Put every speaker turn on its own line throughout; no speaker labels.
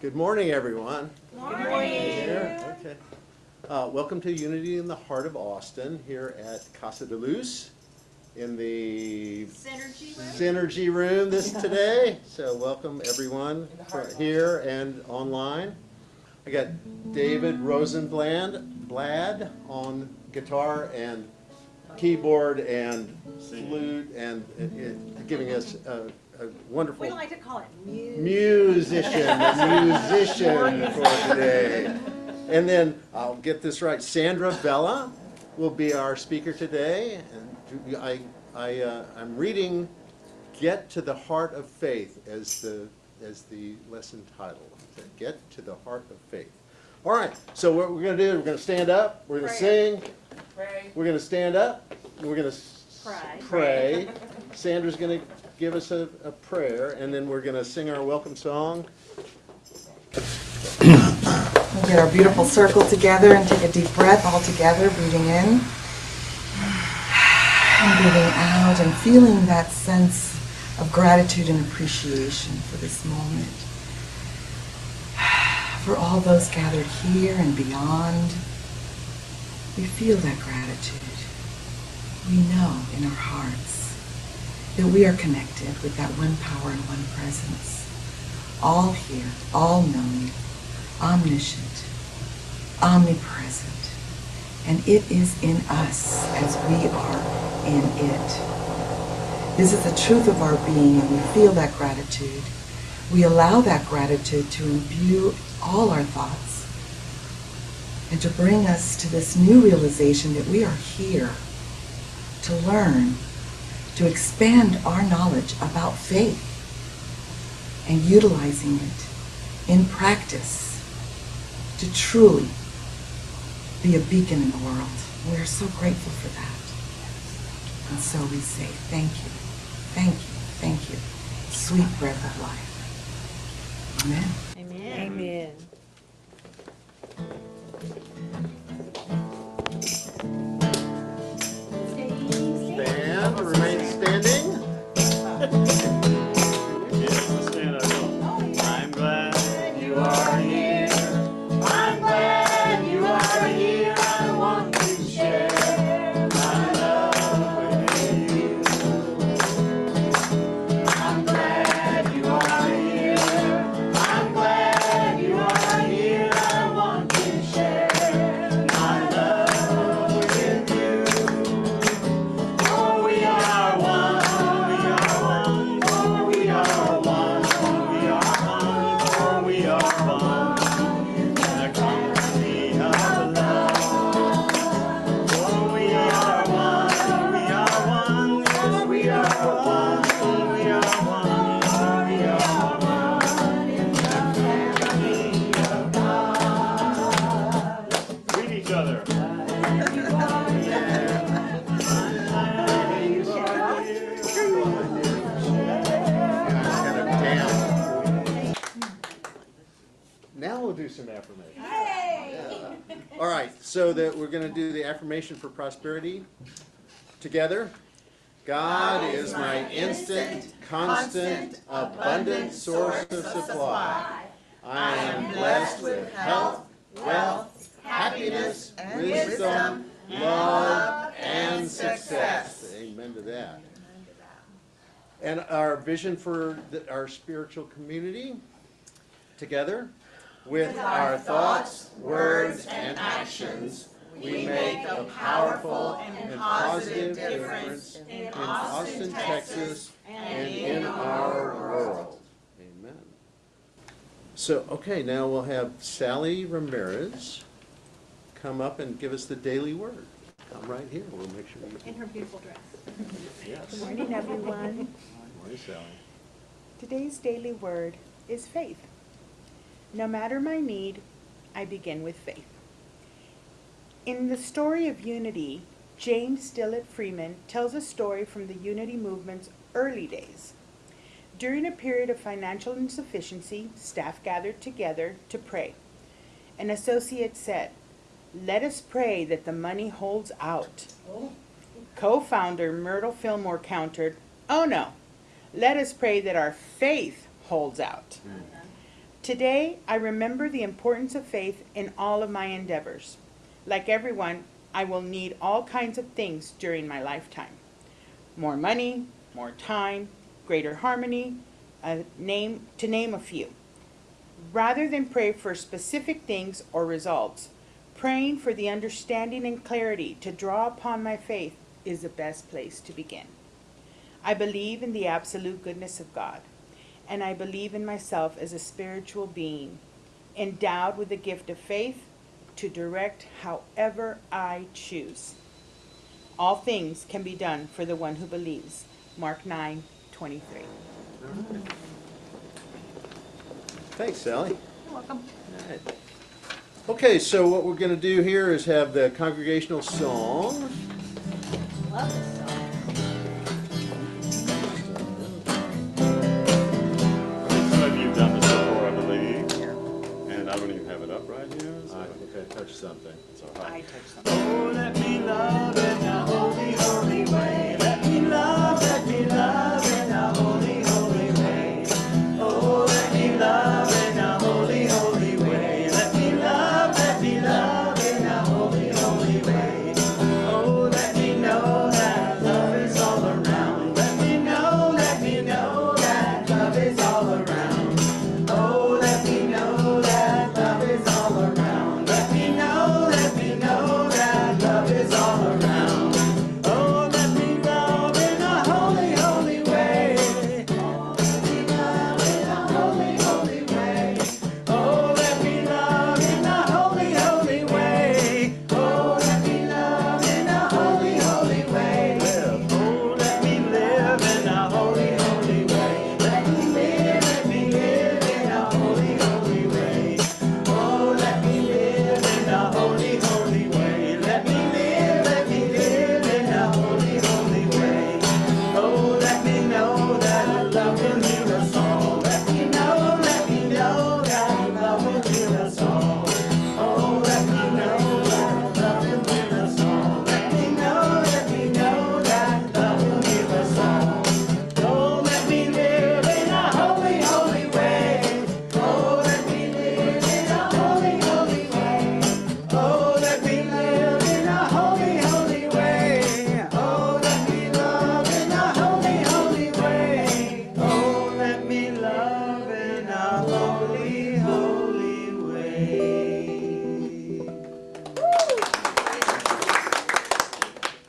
Good morning, everyone.
Good morning.
Here. Okay. Welcome to Unity in the Heart of Austin here at Casa de Luz in the Synergy room today. So welcome everyone here and online. I got David Rosenblad on guitar and keyboard and flute and giving us a wonderful.
We like to call it
musician for today. And then I'll get this right. Sandra Vela will be our speaker today. And I'm reading "Get to the Heart of Faith" as the lesson title. Get to the Heart of Faith. All right. So what we're going to do? We're going to stand up. We're going to sing.
Pray.
We're going to stand up. And we're going to pray. Sandra's going to give us a prayer, and then we're going to sing our welcome song.
We'll get our beautiful circle together and take a deep breath all together, breathing in and breathing out, and feeling that sense of gratitude and appreciation for this moment. For all those gathered here and beyond, we feel that gratitude. We know in our hearts that we are connected with that one power and one presence, all here, all knowing, omniscient, omnipresent, and it is in us as we are in it. This is the truth of our being, and we feel that gratitude. We allow that gratitude to imbue all our thoughts and to bring us to this new realization that we are here to learn, to expand our knowledge about faith and utilizing it in practice to truly be a beacon in the world. We are so grateful for that. And so we say thank you, thank you, thank you. Sweet breath of life. Amen.
Amen.
Amen.
Stand, remain standing.
Yes, let's stand up. I'm glad you are here. I'm glad you are here. I want to share my love with you. I'm glad you are here. I'm glad you are here. I want to share my love with you. Oh, we are one. We are one. Oh, we are one. We are one. Oh, we are one. In the company of love. Oh, we are one. We are one. Yes, we are one. We are one. We are one. In the family of God. Greet each other.
Kind of down. Now we'll do some affirmation. Yeah. All right, so that we're going to do the affirmation for prosperity together. God is my instant, constant, abundant source of supply. I am blessed with health, wealth, happiness, wisdom, love, and success. Amen to that. And our vision for our spiritual community together. With our thoughts, words, and actions, we make a powerful and positive difference in Austin, Texas, and in our world. Amen. So, okay, now we'll have Sally Ramirez come up and give us the daily word. Come right here. We'll make sure you
In her beautiful dress.
Yes.
Good morning, everyone.
Good morning, Sally.
Today's daily word is faith. No matter my need, I begin with faith. In the story of Unity, James Dillett Freeman tells a story from the Unity movement's early days. During a period of financial insufficiency, staff gathered together to pray. An associate said, "Let us pray that the money holds out." Co-founder Myrtle Fillmore countered, "Oh no, let us pray that our faith holds out." Today, I remember the importance of faith in all of my endeavors. Like everyone, I will need all kinds of things during my lifetime. More money, more time, greater harmony, to name a few. Rather than pray for specific things or results, praying for the understanding and clarity to draw upon my faith is the best place to begin. I believe in the absolute goodness of God, and I believe in myself as a spiritual being, endowed with the gift of faith to direct however I choose. All things can be done for the one who believes. Mark 9:23.
Thanks, Sally.
You're welcome.
All right. Okay, so what we're going to do here is have the congregational song.
Love this song.
Some of you have done this before, I believe. And I don't even have it up right here. So
I think I touched something.
it's all
I
right.
touched something.
Oh, let me love in a holy, holy way. Let me love in a holy, holy way. Oh, let me love in a holy, holy way. Let me love in a holy, holy way. Oh, let me know that love is all around. Let me know that love is all around. Oh, let me know that love is all around. Let me know that love is all around. Oh, let me love in a holy, holy way. Let me love in a holy, holy way. Oh, let me love in a holy, holy way. Oh, let me love in a holy, holy way. Oh, let me live in a holy, holy way. Let me live in a holy, holy way. Oh, let me live in a holy, holy way. Let me live in a holy, holy way. Oh, let me know that love will heal us all. Let me know that love will heal us all. Oh, let me know that love will heal us all. Let me know that love will heal us all. Oh, let me live in a holy, holy way. Oh, let me live in a holy, holy way. Oh, let me live in a holy, holy way. Oh, let me love in a holy, holy way. Oh, let me love in a holy, holy way.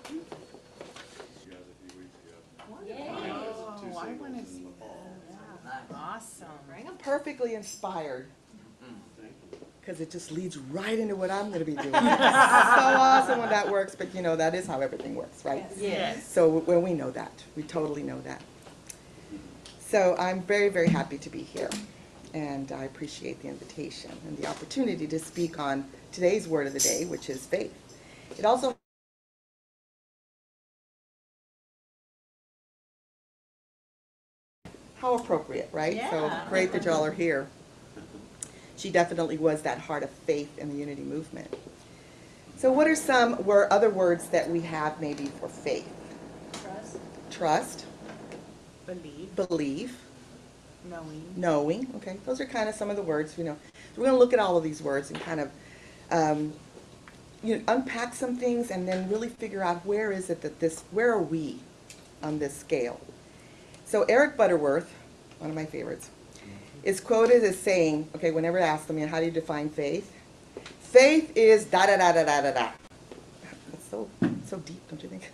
You guys a few weeks ago.
Oh, I want to see that. Awesome.
I'm perfectly inspired
Thank you.
because it just leads right into what I'm going to be doing. So awesome when that works, but you know, that is how everything works, right?
Yes.
So when we know that, we totally know that. So I'm very, very happy to be here, and I appreciate the invitation and the opportunity to speak on today's word of the day, which is faith. It also how appropriate, right? So
Yeah.
great that y'all are here. She definitely was that heart of faith in the unity movement. So what are some other words that we have maybe for faith?
Trust.
Trust,
Believe,
believe,
knowing.
knowing. Okay, those are kind of some of the words, you know. So we're going to look at all of these words and kind of unpack some things and then really figure out where is it that where are we on this scale. So Eric Butterworth, one of my favorites, is quoted as saying, okay, whenever asked them, how do you define faith? Faith is da-da-da-da-da-da-da. That's so deep, don't you think?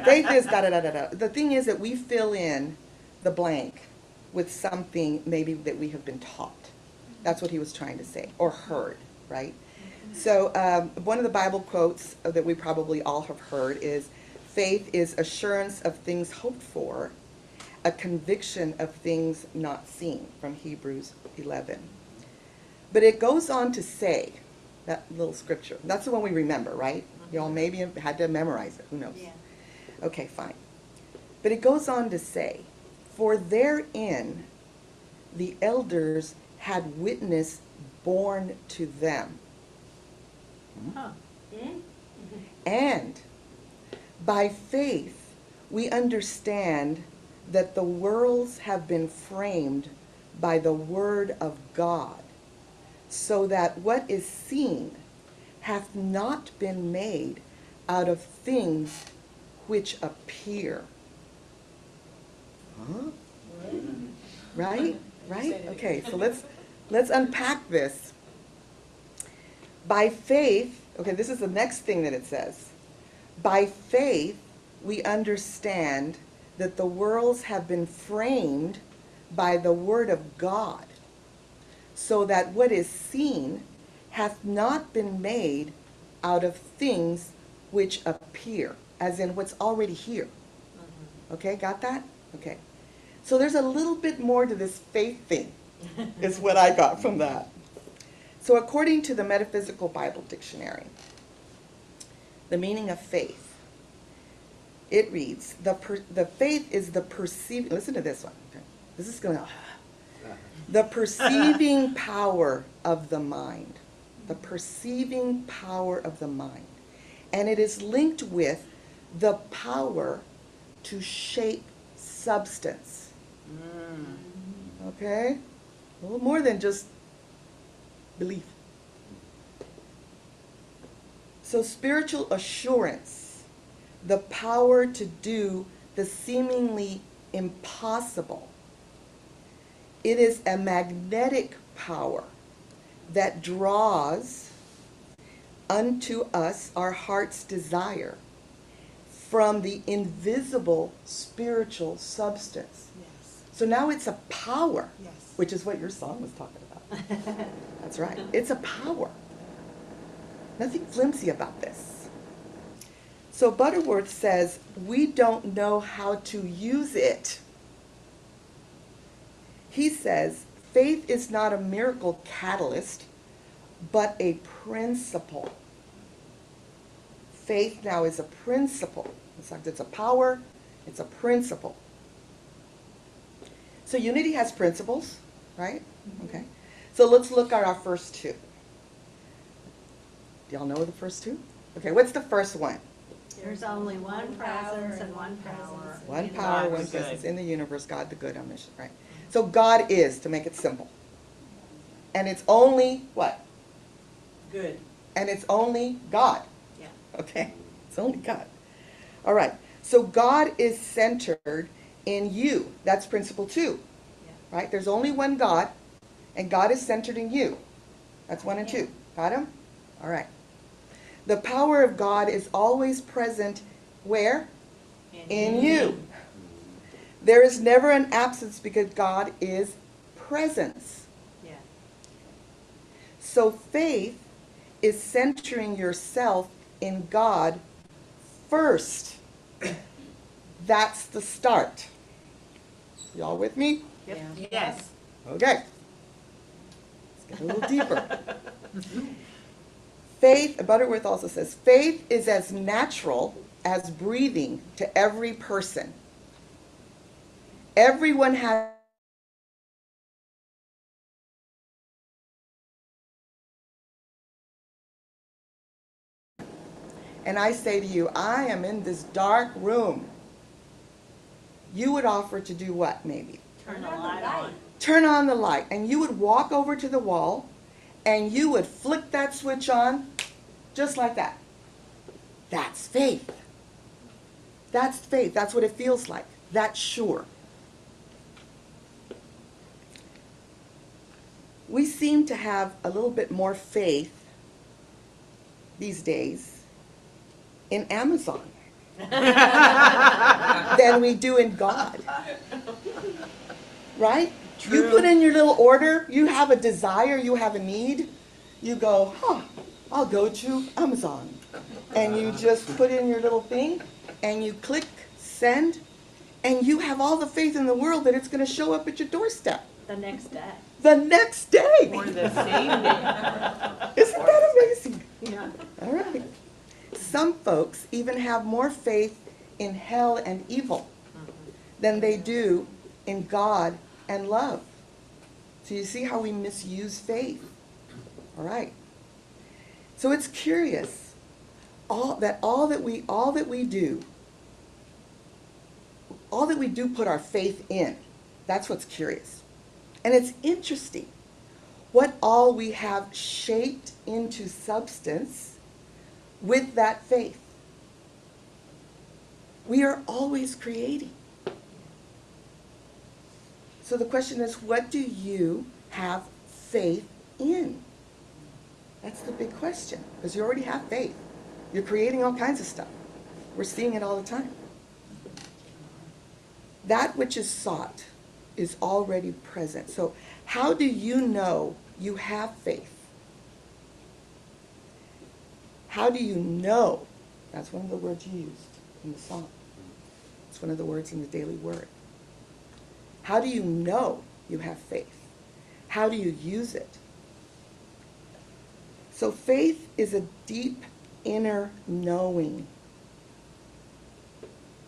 Faith is da-da-da-da-da. The thing is that we fill in the blank with something maybe that we have been taught. That's what he was trying to say, or heard, right? So one of the Bible quotes that we probably all have heard is, faith is assurance of things hoped for, a conviction of things not seen, from Hebrews 11. But it goes on to say, that little scripture, that's the one we remember, right? You all maybe have had to memorize it, who knows?
Yeah.
Okay, fine. But it goes on to say, for therein the elders had witness borne to them.
Huh.
And by faith we understand that the worlds have been framed by the word of God, so that what is seen hath not been made out of things which appear. Huh? Right? Right? Okay, so let's unpack this. By faith, okay, this is the next thing that it says. By faith, we understand that the worlds have been framed by the word of God, so that what is seen hath not been made out of things which appear, as in what's already here. Okay, got that? Okay. So there's a little bit more to this faith thing, is what I got from that. So according to the Metaphysical Bible Dictionary, the meaning of faith, it reads, the faith is the perceiving, listen to this one. Okay. This is going to, the perceiving power of the mind. The perceiving power of the mind. And it is linked with the power to shape substance. Okay? A little more than just belief. So spiritual assurance, the power to do the seemingly impossible. It is a magnetic power that draws unto us our heart's desire from the invisible spiritual substance.
Yes.
So now it's a power,
Yes.
which is what your song was talking about. That's right. It's a power. Nothing flimsy about this. So Butterworth says, we don't know how to use it. He says, faith is not a miracle catalyst, but a principle. Faith now is a principle. It's a power, it's a principle. So unity has principles, right? Okay. So let's look at our first two. Do y'all know the first two? Okay, what's the first one?
There's only one presence and one power.
One
in the
power, one
universe.
presence in the universe, God the good, omniscient, right? So God is, to make it simple. And it's only what?
Good.
And it's only God.
Yeah.
Okay? It's only God. All right. So God is centered in you. That's principle 2.
Yeah.
Right? There's only one God, and God is centered in you. That's 1 and 2. Got him? All right. The power of God is always present where? In you. There is never an absence because God is presence.
Yeah.
So faith is centering yourself in God first. That's the start. Y'all with me?
Yep.
Yes.
Okay. Let's get a little deeper. Faith, Butterworth also says, faith is as natural as breathing to every person. Everyone has and I say to you, I am in this dark room. You would offer to do what, maybe?
Turn the light on.
Turn on the light, and you would walk over to the wall, and you would flick that switch on, just like that. That's faith. That's faith. That's what it feels like. That's sure. We seem to have a little bit more faith these days in Amazon than we do in God. Right?
True.
You put in your little order, you have a desire, you have a need, you go, I'll go to Amazon. And you just put in your little thing, and you click send, and you have all the faith in the world that it's going to show up at your doorstep.
The next day.
The next day.
Or the same day.
Isn't that amazing?
Yeah.
All right. Some folks even have more faith in hell and evil than they do in God and love. So you see how we misuse faith. All right. So it's curious. All that we do put our faith in. That's what's curious. And it's interesting what all we have shaped into substance with that faith. We are always creating. So the question is, what do you have faith in? That's the big question, because you already have faith. You're creating all kinds of stuff. We're seeing it all the time. That which is sought is already present. So how do you know you have faith? How do you know? That's one of the words you used in the song. It's one of the words in the daily word. How do you know you have faith? How do you use it? So faith is a deep inner knowing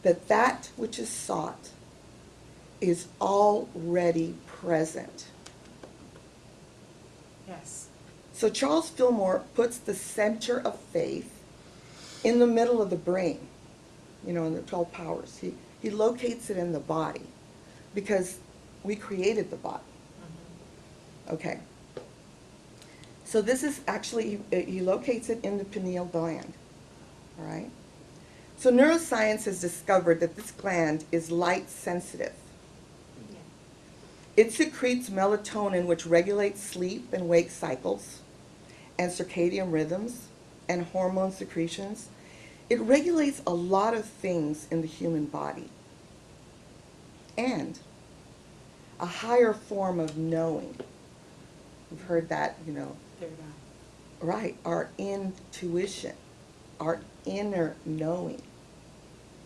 that that which is sought is already present.
Yes.
So Charles Fillmore puts the center of faith in the middle of the brain, in the 12 powers. He locates it in the body because we created the body. Okay. So this is actually, he locates it in the pineal gland, all right? So neuroscience has discovered that this gland is light sensitive. It secretes melatonin, which regulates sleep and wake cycles, and circadian rhythms, and hormone secretions. It regulates a lot of things in the human body. And a higher form of knowing. We've heard that, right, our intuition, our inner knowing,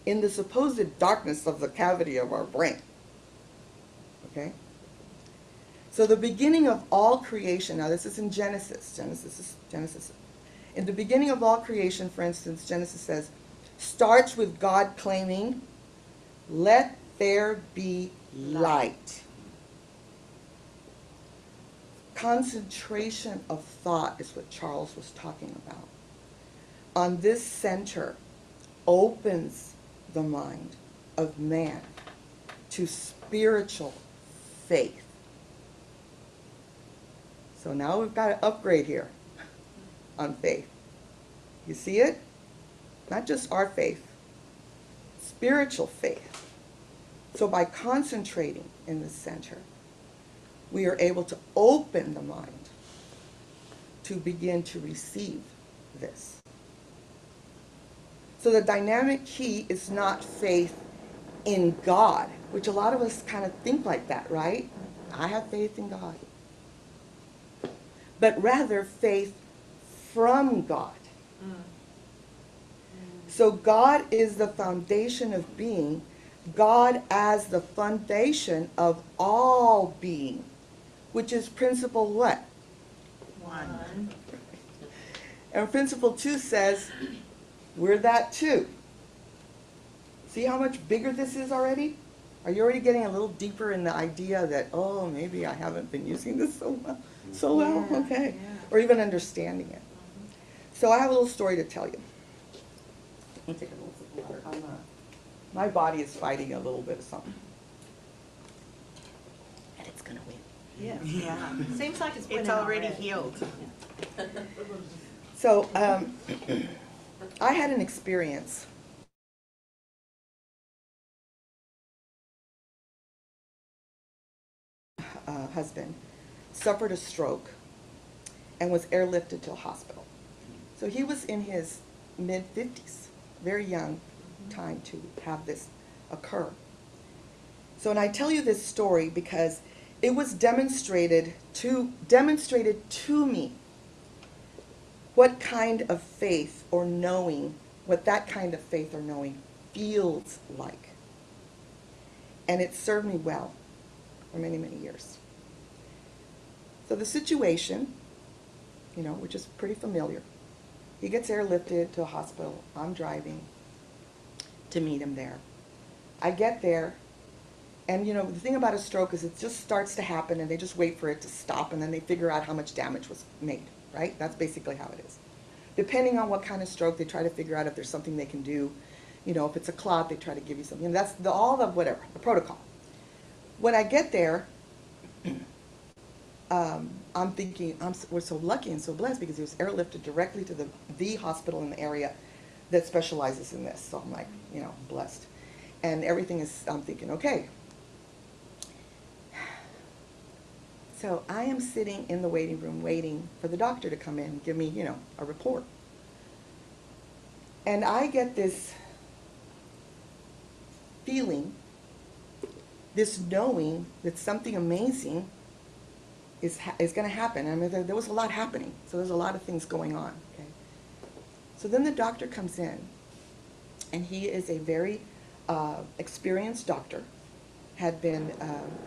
in the supposed darkness of the cavity of our brain. Okay? So the beginning of all creation, now this is in Genesis. Genesis. In the beginning of all creation, for instance, Genesis says, starts with God claiming, let there be light. Concentration of thought is what Charles was talking about. On this center opens the mind of man to spiritual faith. So now we've got an upgrade here on faith. You see it? Not just our faith, spiritual faith. So by concentrating in the center, we are able to open the mind to begin to receive this. So the dynamic key is not faith in God, which a lot of us kind of think like that, right? I have faith in God. But rather faith from God. So God is the foundation of being, God as the foundation of all being, which is principle what?
One.
And principle 2 says, we're that too. See how much bigger this is already? Are you already getting a little deeper in the idea that, oh, maybe I haven't been using this so well,
Yeah,
okay.
yeah.
Or even understanding it. So I have a little story to tell you. Let me take a little sip of water. My body is fighting a little bit of something. And it's going to win.
Yes.
Yeah.
Seems like it's winning
It's already healed.
So I had an experience. Husband suffered a stroke and was airlifted to a hospital. So he was in his mid-50s, very young time to have this occur. So, and I tell you this story because it was demonstrated to me what kind of faith or knowing, what that kind of faith or knowing feels like. And it served me well for many, many years. So the situation, which is pretty familiar. He gets airlifted to a hospital. I'm driving to meet him there. I get there, and the thing about a stroke is it just starts to happen, and they just wait for it to stop, and then they figure out how much damage was made, right? That's basically how it is. Depending on what kind of stroke, they try to figure out if there's something they can do. If it's a clot, they try to give you something. That's all the whatever, the protocol. When I get there, I'm thinking, we're so lucky and so blessed because he was airlifted directly to the hospital in the area that specializes in this. So I'm like, you know, blessed. And everything is, I'm thinking, okay. So I am sitting in the waiting room waiting for the doctor to come in and give me, you know, a report. And I get this feeling, this knowing that something amazing is going to happen. I mean, there was a lot happening, so there's a lot of things going on. Okay. So then the doctor comes in, and he is a very experienced doctor. Had been,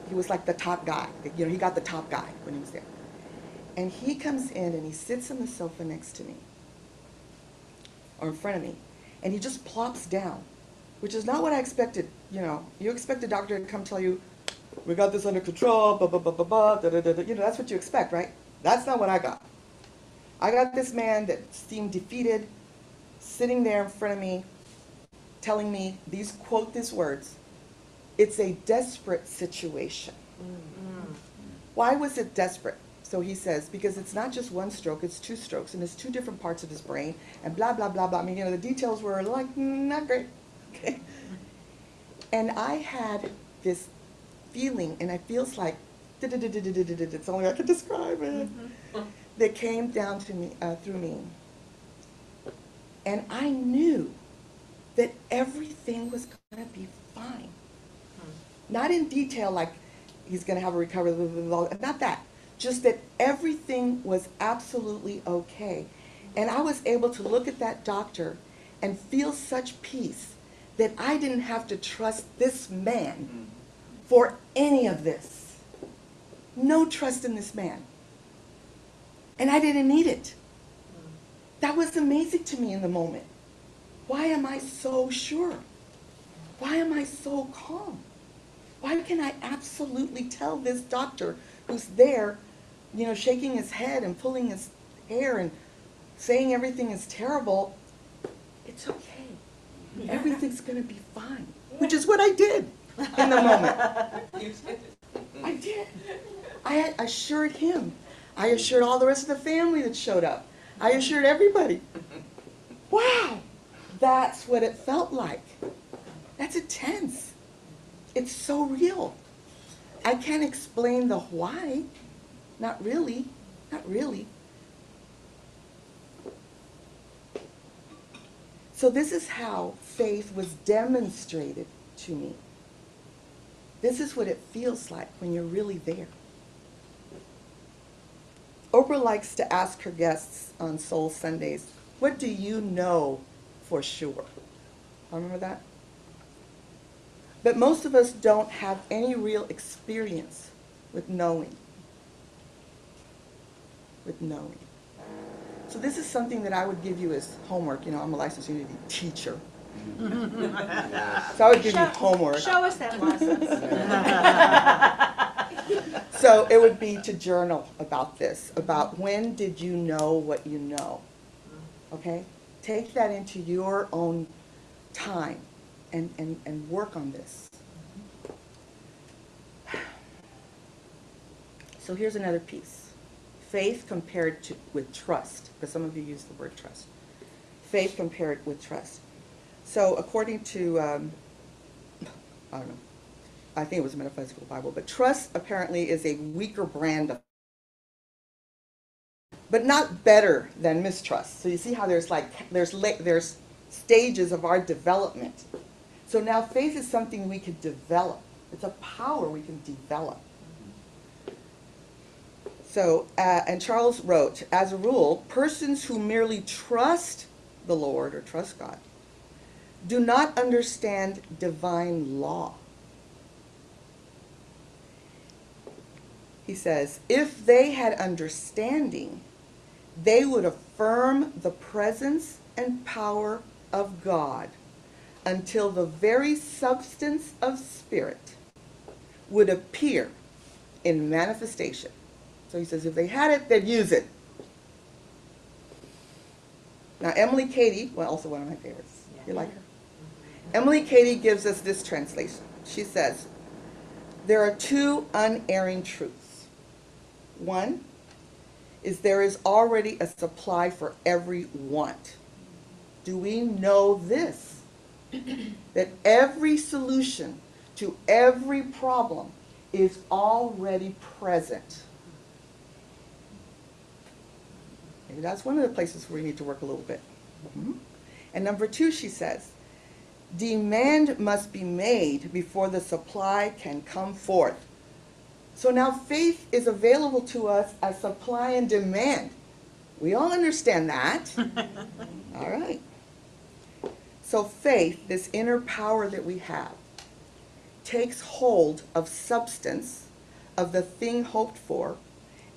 he was like the top guy. You know, he got the top guy when he was there. And he comes in and he sits on the sofa next to me, or in front of me, and he just plops down, which is not what I expected. You know, you expect the doctor to come tell you, we got this under control, blah, blah, blah, blah, blah, da, da, da, da. You know, that's what you expect, right? That's not what I got. I got this man that seemed defeated, sitting there in front of me, telling me these, quote these words, it's a desperate situation. Mm-hmm. Why was it desperate? So he says, because it's not just one stroke, it's two strokes, and it's two different parts of his brain, and blah, blah, blah, blah. I mean, you know, the details were like, not great. Okay. And I had this feeling, and it feels like, it's only I can describe it, that came down to me, through me. And I knew that everything was going to be fine. Not in detail, like he's going to have a recovery, blah, blah, blah, not that. Just that everything was absolutely okay. And I was able to look at that doctor and feel such peace that I didn't have to trust this man for any of this. No trust in this man. And I didn't need it. That was amazing to me in the moment. Why am I so sure? Why am I so calm? Why can I absolutely tell this doctor who's there, you know, shaking his head and pulling his hair and saying everything is terrible, it's okay. Everything's going to be fine, which is what I did in the moment. I did. I had assured him. I assured all the rest of the family that showed up. I assured everybody. Wow, that's what it felt like. That's intense. It's so real. I can't explain the why. Not really. Not really. So this is how faith was demonstrated to me. This is what it feels like when you're really there. Oprah likes to ask her guests on Soul Sundays, what do you know for sure? Remember that? But most of us don't have any real experience with knowing. With knowing. So this is something that I would give you as homework. You know, I'm a licensed Unity teacher. So I would give you homework.
Show us that license.
So it would be to journal about this, about when did you know what you know, okay? Take that into your own time and work on this. So here's another piece. Faith compared with trust, because some of you use the word trust. Faith compared with trust. So according to, I don't know, I think it was a metaphysical Bible, but trust apparently is a weaker brand of, but not better than mistrust. So you see how there's stages of our development. So now faith is something we can develop. It's a power we can develop. So, and Charles wrote, as a rule, persons who merely trust the Lord or trust God do not understand divine law. He says, if they had understanding, they would affirm the presence and power of God until the very substance of spirit would appear in manifestation. So he says, if they had it, they'd use it. Now, Emily Cady, well, also one of my favorites. You like her? Emily Cady gives us this translation. She says, there are two unerring truths. One is there is already a supply for every want. Do we know this? That every solution to every problem is already present. Maybe that's one of the places where we need to work a little bit. And number two, she says, demand must be made before the supply can come forth. So now faith is available to us as supply and demand. We all understand that. All right. So faith, this inner power that we have, takes hold of substance, of the thing hoped for,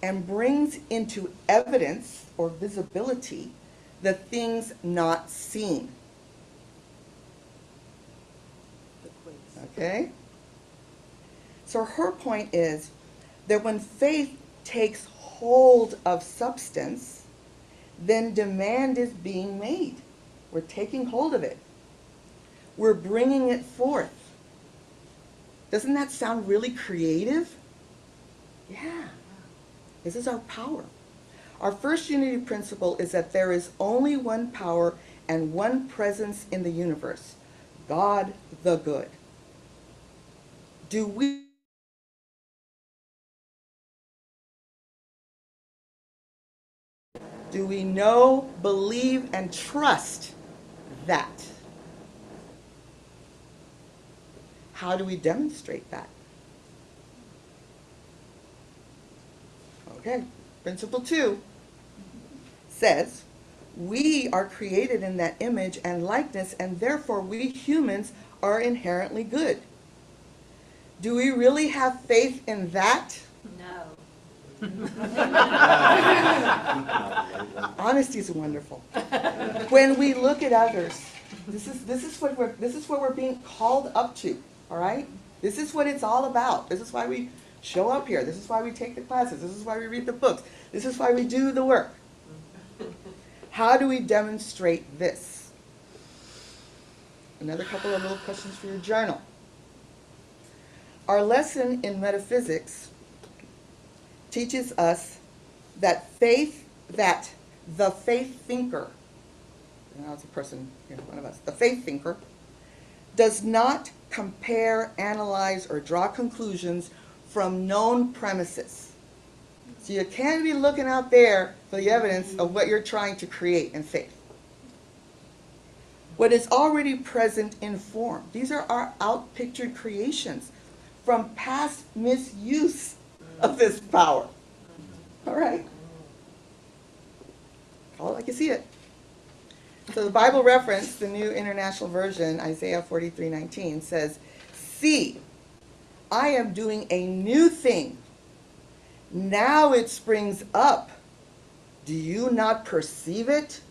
and brings into evidence or visibility the things not seen. Okay? So her point is that when faith takes hold of substance, then demand is being made. We're taking hold of it. We're bringing it forth. Doesn't that sound really creative? Yeah. This is our power. Our first unity principle is that there is only one power and one presence in the universe, God the good. Do we know, believe, and trust that? How do we demonstrate that? Okay, principle 2 says, we are created in that image and likeness, and therefore we humans are inherently good. Do we really have faith in that?
No.
Honesty is wonderful. When we look at others, this is what we're being called up to. All right? This is what it's all about. This is why we show up here. This is why we take the classes. This is why we read the books. This is why we do the work. How do we demonstrate this? Another couple of little questions for your journal. Our lesson in metaphysics teaches us that the faith thinker, now it's a person in front of us, the faith thinker, does not compare, analyze, or draw conclusions from known premises. So you can't be looking out there for the evidence of what you're trying to create in faith. What is already present in form. These are our outpictured creations from past misuse of this power. All right? Call it like you see it. So the Bible reference, the New International Version, Isaiah 43:19, says, "See, I am doing a new thing. Now it springs up. Do you not perceive it?"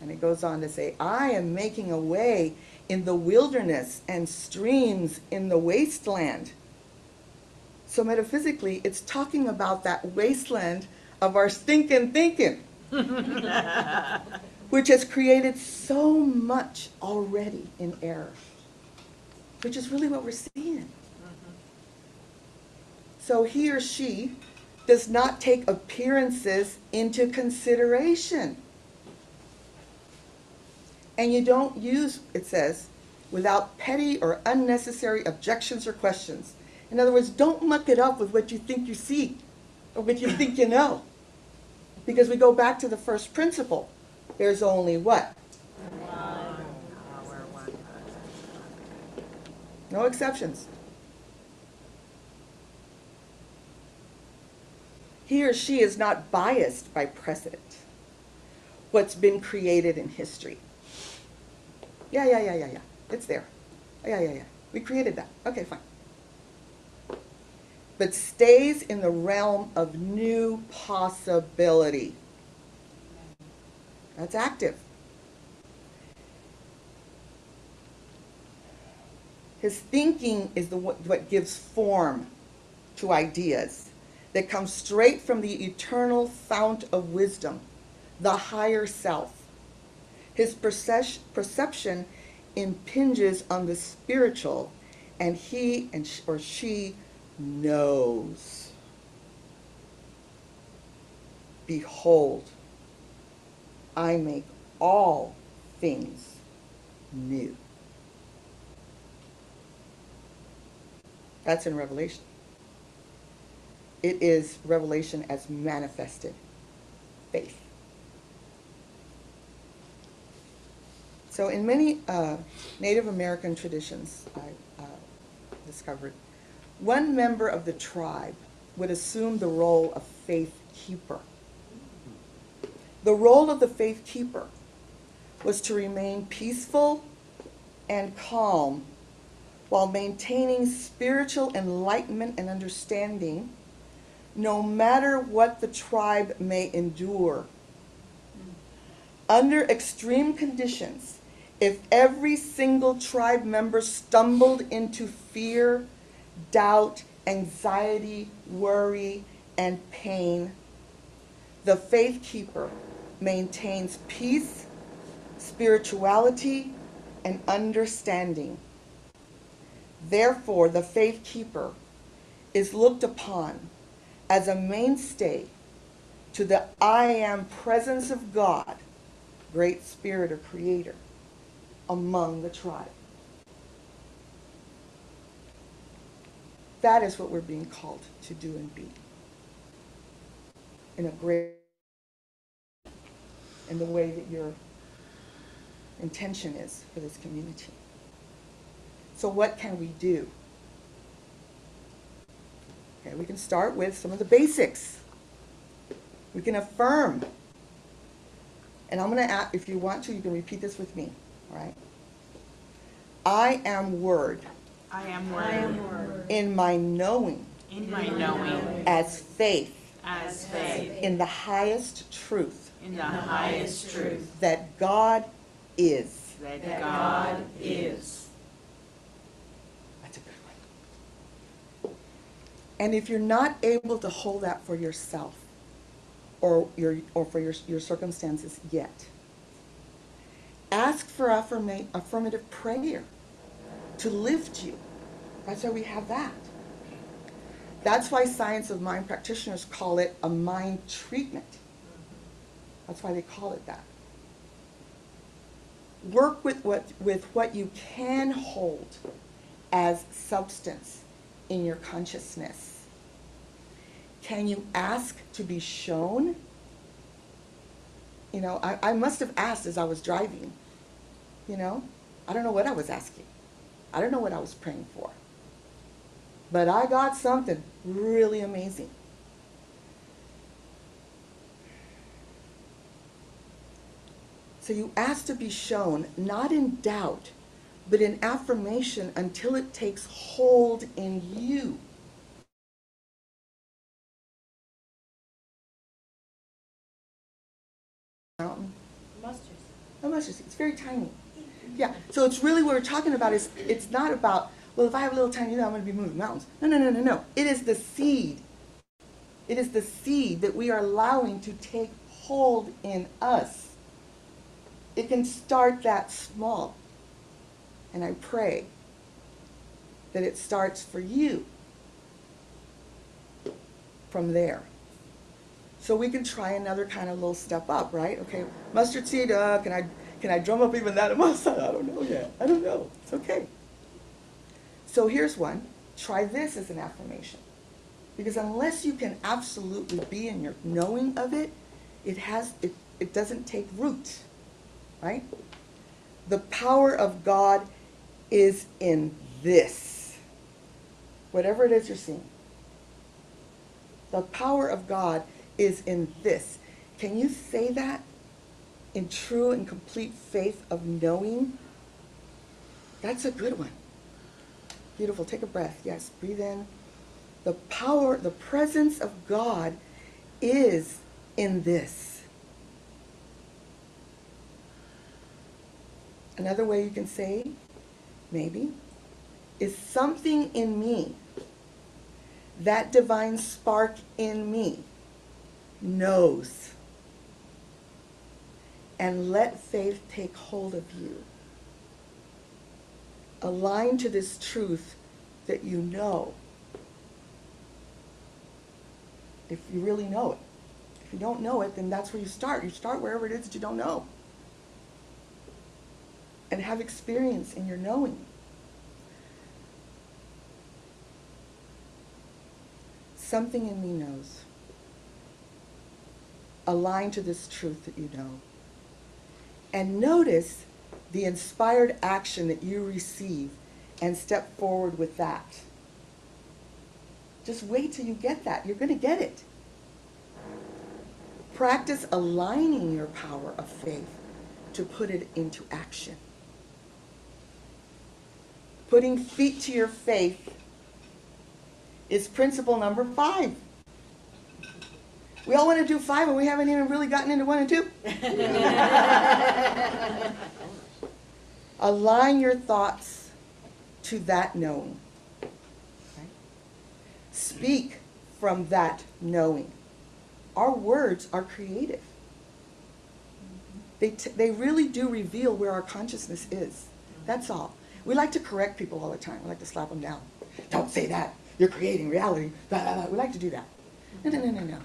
And it goes on to say, "I am making a way in the wilderness and streams in the wasteland." So metaphysically, it's talking about that wasteland of our stinking thinking, which has created so much already in error, which is really what we're seeing. So he or she does not take appearances into consideration. And you don't use, it says, without petty or unnecessary objections or questions. In other words, don't muck it up with what you think you see or what you think you know. Because we go back to the first principle. There's only what? No exceptions. He or she is not biased by precedent, what's been created in history. Yeah. It's there. Yeah. We created that. Okay, fine. But stays in the realm of new possibility. That's active. His thinking is what gives form to ideas that come straight from the eternal fount of wisdom, the higher self. His perception impinges on the spiritual, and he or she knows. Behold, I make all things new. That's in Revelation. It is revelation as manifested faith. So in many Native American traditions, I discovered, one member of the tribe would assume the role of faith keeper. The role of the faith keeper was to remain peaceful and calm while maintaining spiritual enlightenment and understanding, no matter what the tribe may endure. Under extreme conditions, if every single tribe member stumbled into fear, doubt, anxiety, worry, and pain, the faith keeper maintains peace, spirituality, and understanding. Therefore, the faith keeper is looked upon as a mainstay to the I am presence of God, Great Spirit or Creator, among the tribe. That is what we're being called to do and be. In the way that your intention is for this community. So what can we do? Okay, we can start with some of the basics. We can affirm. And I'm going to ask, if you want to, you can repeat this with me. All right? I am word.
I am
I am word.
In my knowing.
In my knowing.
As faith.
As faith.
In the highest truth.
In the highest truth.
That God is.
That God is.
That's a good one. And if you're not able to hold that for yourself or for your circumstances yet, ask for affirmative prayer to lift you. That's why we have that. That's why science of mind practitioners call it a mind treatment. That's why they call it that. Work with what you can hold as substance in your consciousness. Can you ask to be shown? You know, I must have asked as I was driving. You know, I don't know what I was asking. I don't know what I was praying for. But I got something really amazing. So you ask to be shown, not in doubt, but in affirmation until it takes hold in you. Mountain.
Mustard.
A mustard seed. It's very tiny. Yeah. So it's really what we're talking about is it's not about, well, if I have a little tiny, I'm going to be moving mountains. No. It is the seed. It is the seed that we are allowing to take hold in us. It can start that small. And I pray that it starts for you from there. So we can try another kind of little step up, right? Okay, mustard seed, can I drum up even that amount? I don't know yet. I don't know. It's okay. So here's one. Try this as an affirmation. Because unless you can absolutely be in your knowing of it, it doesn't take root, right? The power of God is in this. Whatever it is you're seeing. The power of God is in this. Can you say that in true and complete faith of knowing? That's a good one. Beautiful. Take a breath. Yes, breathe in. The power, the presence of God is in this. Another way you can say, maybe, is something in me, that divine spark in me, knows. And let faith take hold of you. Align to this truth that you know. if you really know it. If you don't know it, then that's where you start. You start wherever it is that you don't know. And have experience in your knowing. Something in me knows. Align to this truth that you know. And notice the inspired action that you receive and step forward with that. Just wait till you get that. You're going to get it. Practice aligning your power of faith to put it into action. Putting feet to your faith is principle number 5. We all want to do 5 and we haven't even really gotten into 1 and 2. Align your thoughts to that knowing. Okay? Speak from that knowing. Our words are creative. They really do reveal where our consciousness is. That's all. We like to correct people all the time. We like to slap them down. Don't say that. You're creating reality. Blah, blah, blah. We like to do that. No.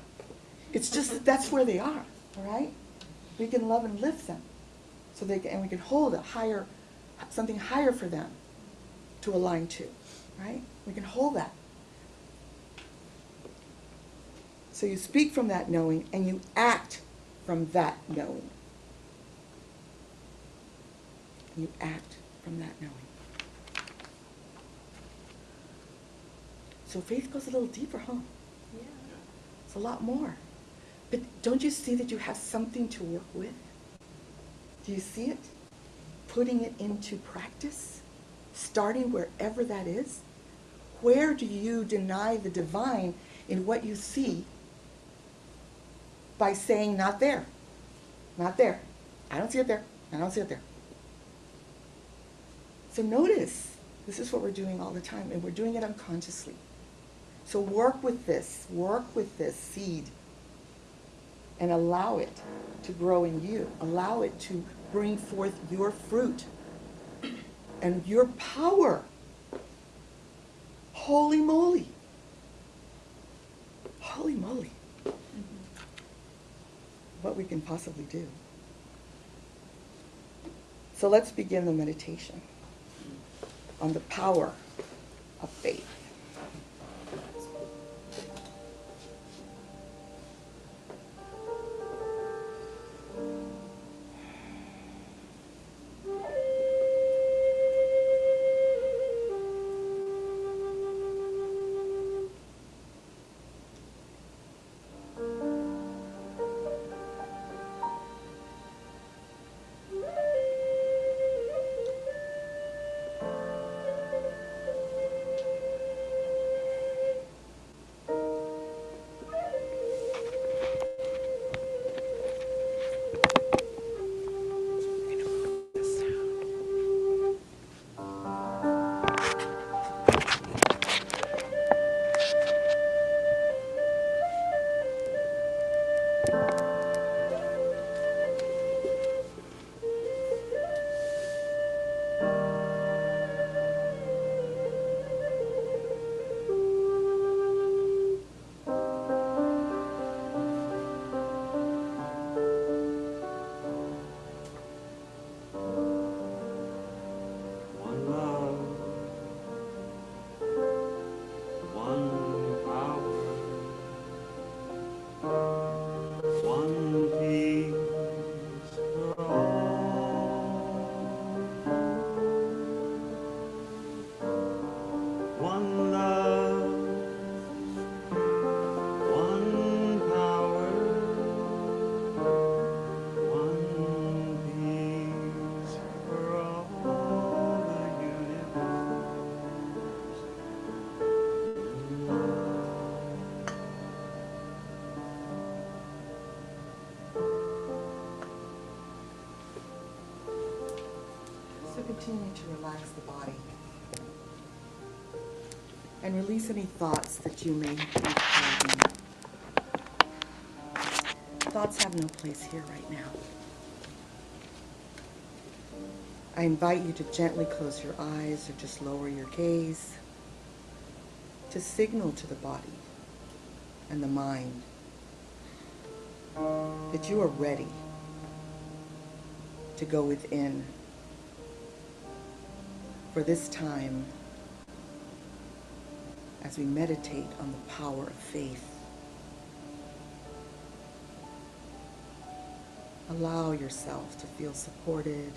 It's just that that's where they are, all right? We can love and lift them, so they can, and we can hold something higher for them to align to, right? We can hold that. So you speak from that knowing, and you act from that knowing. You act from that knowing. So faith goes a little deeper, huh?
Yeah.
It's a lot more. But don't you see that you have something to work with? Do you see it? Putting it into practice, starting wherever that is. Where do you deny the divine in what you see by saying, not there, not there. I don't see it there. I don't see it there. So notice, this is what we're doing all the time, and we're doing it unconsciously. So work with this seed, and allow it to grow in you. Allow it to bring forth your fruit and your power. Holy moly. Holy moly. What we can possibly do. So let's begin the meditation on the power of faith. So continue to relax the body and release any thoughts that you may be having. Thoughts have no place here right now. I invite you to gently close your eyes or just lower your gaze to signal to the body and the mind that you are ready to go within for this time as we meditate on the power of faith. Allow yourself to feel supported,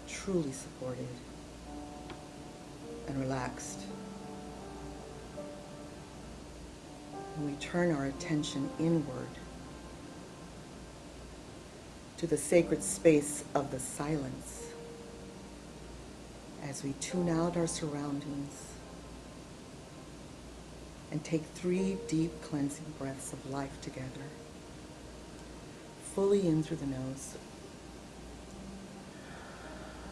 truly supported, and relaxed. And we turn our attention inward to the sacred space of the silence as we tune out our surroundings and take 3 deep cleansing breaths of life together. Fully in through the nose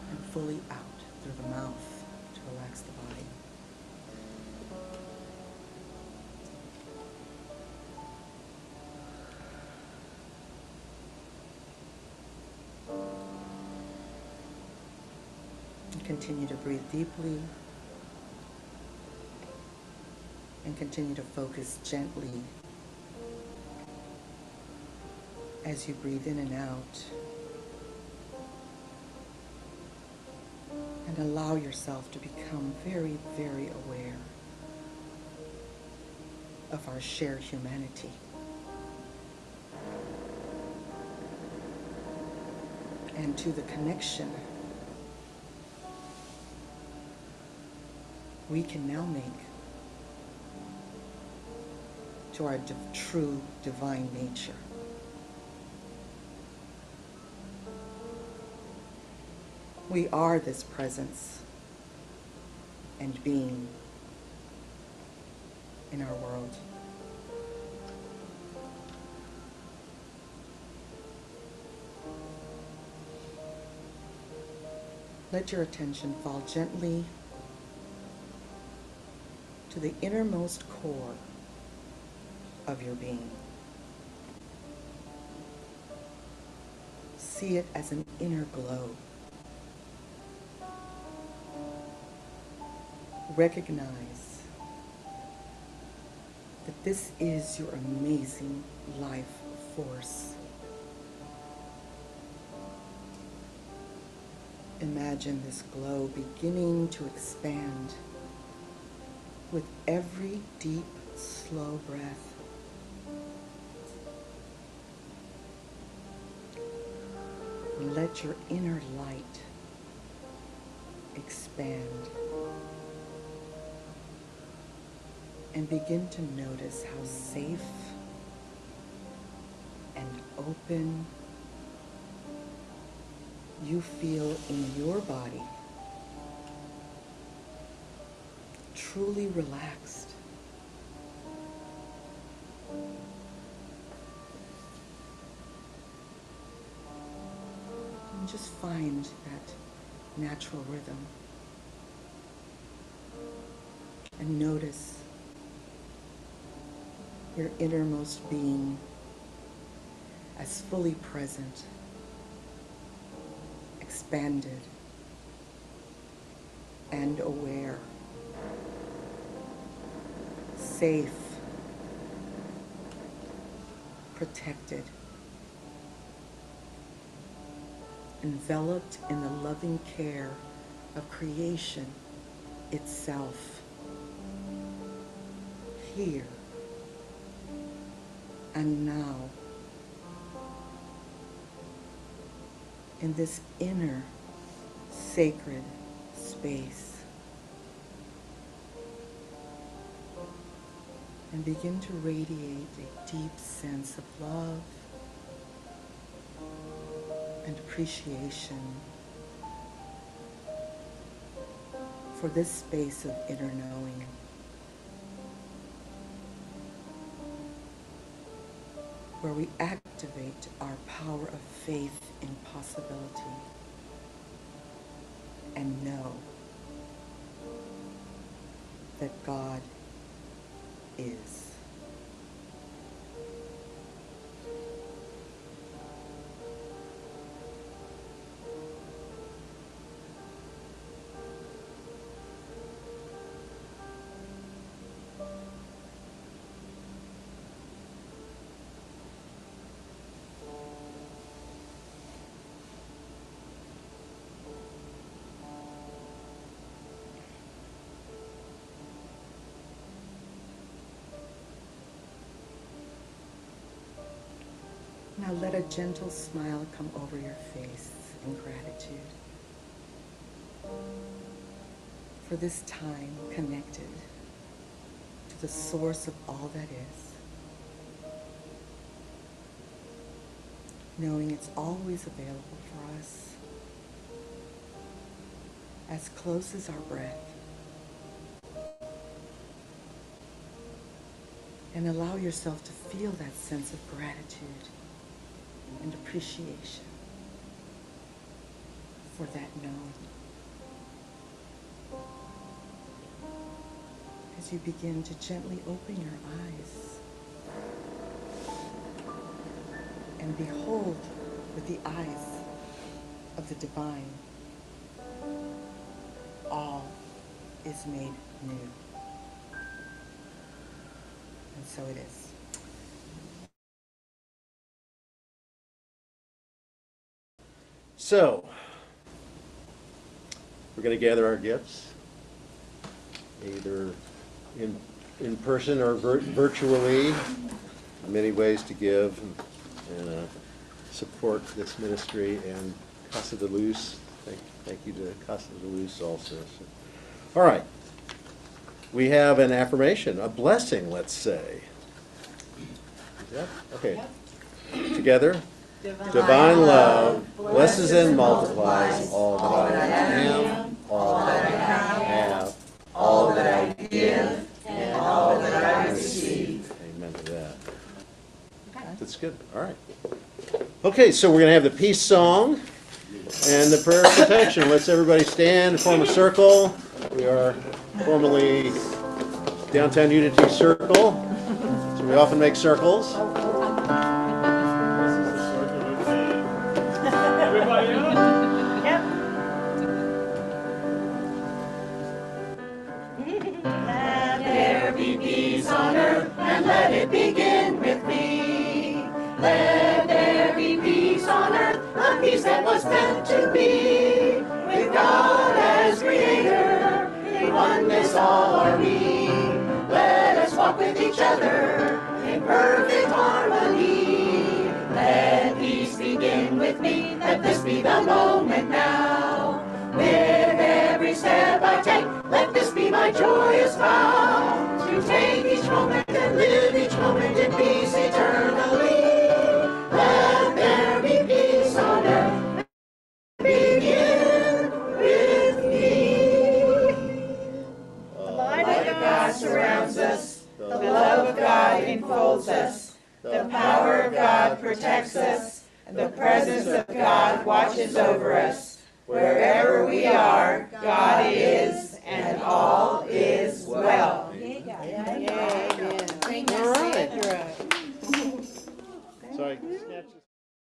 and fully out through the mouth to relax the body. And continue to breathe deeply and continue to focus gently as you breathe in and out, and allow yourself to become very, very aware of our shared humanity. And to the connection we can now make to our true divine nature. We are this presence and being in our world. Let your attention fall gently to the innermost core of your being. See it as an inner glow. Recognize that this is your amazing life force. Imagine this glow beginning to expand with every deep, slow breath. And let your inner light expand. And begin to notice how safe and open you feel in your body, truly relaxed. And just find that natural rhythm. And notice your innermost being as fully present, expanded, and aware, safe, protected, enveloped in the loving care of creation itself, here and now, in this inner sacred space. And begin to radiate a deep sense of love and appreciation for this space of inner knowing. Where we activate our power of faith in possibility and know that God is. Now let a gentle smile come over your face in gratitude for this time connected to the source of all that is, knowing it's always available for us, as close as our breath. And allow yourself to feel that sense of gratitude and appreciation for that knowing. As you begin to gently open your eyes and behold with the eyes of the divine, all is made new. And so it is.
So, we're going to gather our gifts, either in person or virtually. Many ways to give and support this ministry, and Casa de Luz. Thank you to Casa de Luz also. So, all right. We have an affirmation, a blessing, let's say. Yep. Okay. Together. Divine love blesses and multiplies all that I am, all that I have, all that I give, and all that I receive. Amen to that. That's good. All right. Okay, so we're going to have the peace song and the prayer of protection. Let's everybody stand and form a circle. We are formally Downtown Unity Circle. So we often make circles.
Everybody up?
Yep.
Let there be peace on earth, and let it begin with me. Let there be peace on earth, a peace that was meant to be. With God as creator, in oneness all are we. Let us walk with each other in perfect harmony. Let peace begin with me, let this be the moment now. With every step I take, let this be my joyous vow. To take each moment and live each moment in peace eternally. Let there be peace on earth, begin with me.
The light of God surrounds us. The love of God enfolds us. The power of God protects us. And the presence of God watches over us. Wherever we are, God is.